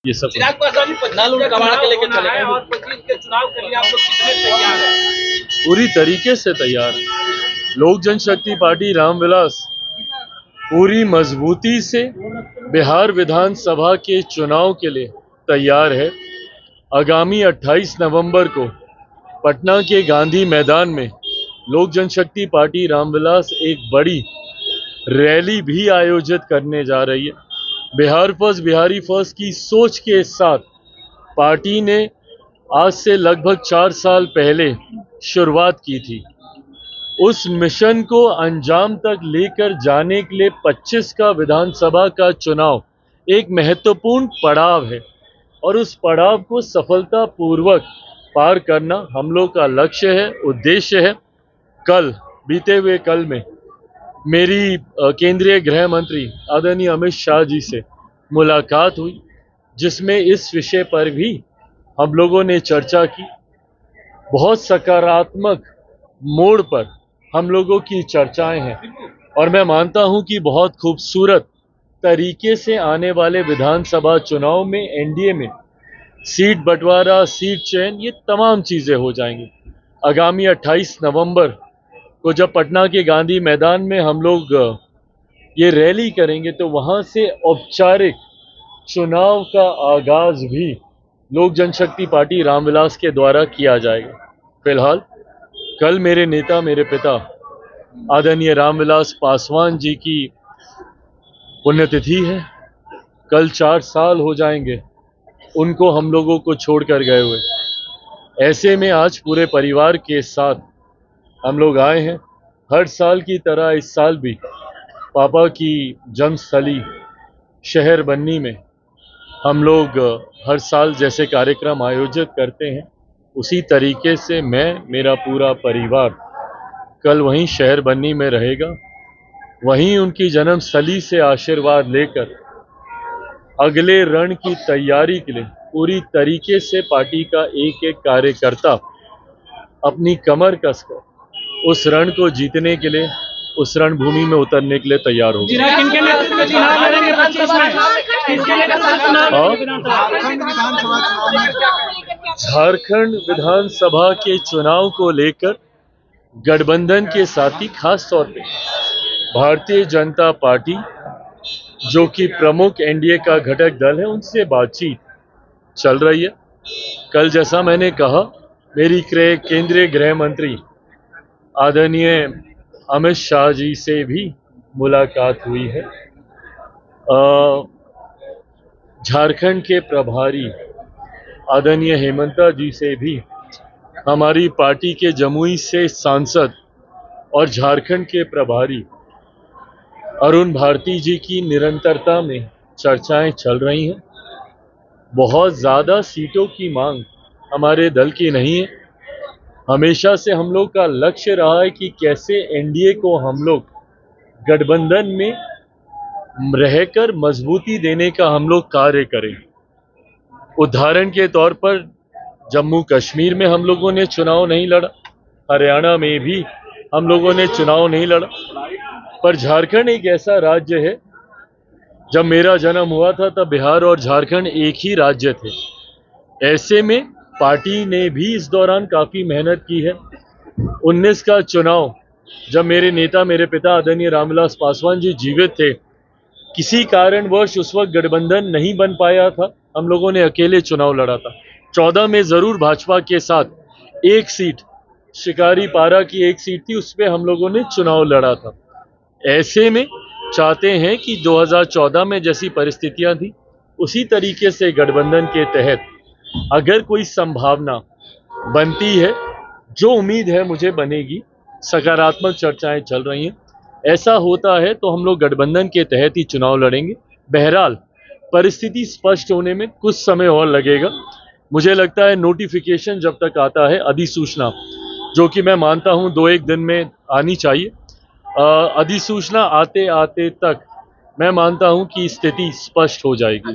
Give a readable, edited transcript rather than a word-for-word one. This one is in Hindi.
ये सब चिराग पासवान 25 कबाड़ के लेके चले गए और 25 के चुनाव के लिए आप लोग कितने तैयार हैं? पूरी तरीके से तैयार है। लोक जनशक्ति पार्टी रामविलास पूरी मजबूती से बिहार विधानसभा के चुनाव के लिए तैयार है। आगामी 28 नवंबर को पटना के गांधी मैदान में लोक जनशक्ति पार्टी रामविलास एक बड़ी रैली भी आयोजित करने जा रही है। बिहार फर्स्ट बिहारी फर्स्ट की सोच के साथ पार्टी ने आज से लगभग 4 साल पहले शुरुआत की थी। उस मिशन को अंजाम तक लेकर जाने के लिए 25 का विधानसभा का चुनाव एक महत्वपूर्ण पड़ाव है और उस पड़ाव को सफलतापूर्वक पार करना हम लोग का लक्ष्य है, उद्देश्य है। बीते हुए कल में मेरी केंद्रीय गृह मंत्री आदरणीय अमित शाह जी से मुलाकात हुई, जिसमें इस विषय पर भी हम लोगों ने चर्चा की। बहुत सकारात्मक मोड़ पर हम लोगों की चर्चाएं हैं और मैं मानता हूं कि बहुत खूबसूरत तरीके से आने वाले विधानसभा चुनाव में एनडीए में सीट बंटवारा, सीट चयन, ये तमाम चीजें हो जाएंगी। आगामी 28 नवंबर को जब पटना के गांधी मैदान में हम लोग ये रैली करेंगे तो वहां से औपचारिक चुनाव का आगाज भी लोक जनशक्ति पार्टी रामविलास के द्वारा किया जाएगा। फिलहाल कल मेरे नेता, मेरे पिता आदरणीय रामविलास पासवान जी की पुण्यतिथि है। कल 4 साल हो जाएंगे उनको हम लोगों को छोड़कर गए हुए। ऐसे में आज पूरे परिवार के साथ हम लोग आए हैं। हर साल की तरह इस साल भी पापा की जन्मस्थली शहर बन्नी में हम लोग हर साल जैसे कार्यक्रम आयोजित करते हैं, उसी तरीके से मेरा पूरा परिवार कल वहीं शहर बन्नी में रहेगा। वहीं उनकी जन्मस्थली से आशीर्वाद लेकर अगले रण की तैयारी के लिए पूरी तरीके से पार्टी का एक एक कार्यकर्ता अपनी कमर कसकर उस रण को जीतने के लिए, उस रणभूमि में उतरने के लिए तैयार होगा। झारखंड विधानसभा के चुनाव को लेकर गठबंधन के साथी, खास तौर पे भारतीय जनता पार्टी जो कि प्रमुख एनडीए का घटक दल है, उनसे बातचीत चल रही है। कल जैसा मैंने कहा, मेरी केंद्रीय गृह मंत्री आदरणीय अमित शाह जी से भी मुलाकात हुई है। झारखंड के प्रभारी आदरणीय हेमंता जी से भी, हमारी पार्टी के जमुई से सांसद और झारखंड के प्रभारी अरुण भारती जी की निरंतरता में चर्चाएं चल रही हैं। बहुत ज़्यादा सीटों की मांग हमारे दल की नहीं है। हमेशा से हम लोग का लक्ष्य रहा है कि कैसे एनडीए को हम लोग गठबंधन में रहकर मजबूती देने का हम लोग कार्य करें। उदाहरण के तौर पर जम्मू कश्मीर में हम लोगों ने चुनाव नहीं लड़ा, हरियाणा में भी हम लोगों ने चुनाव नहीं लड़ा, पर झारखंड एक ऐसा राज्य है, जब मेरा जन्म हुआ था तब बिहार और झारखंड एक ही राज्य थे। ऐसे में पार्टी ने भी इस दौरान काफी मेहनत की है। 19 का चुनाव जब मेरे नेता, मेरे पिता आदरणीय रामविलास पासवान जी जीवित थे, किसी कारणवश उस वक्त गठबंधन नहीं बन पाया था, हम लोगों ने अकेले चुनाव लड़ा था। 14 में जरूर भाजपा के साथ एक सीट, शिकारी पारा की एक सीट थी, उस पर हम लोगों ने चुनाव लड़ा था। ऐसे में चाहते हैं कि 2014 में जैसी परिस्थितियां थी, उसी तरीके से गठबंधन के तहत अगर कोई संभावना बनती है, जो उम्मीद है मुझे बनेगी, सकारात्मक चर्चाएं चल रही हैं, ऐसा होता है तो हम लोग गठबंधन के तहत ही चुनाव लड़ेंगे। बहरहाल परिस्थिति स्पष्ट होने में कुछ समय और लगेगा। मुझे लगता है नोटिफिकेशन जब तक आता है, अधिसूचना, जो कि मैं मानता हूं 2-1 दिन में आनी चाहिए, अधिसूचना आते आते तक मैं मानता हूं कि स्थिति स्पष्ट हो जाएगी।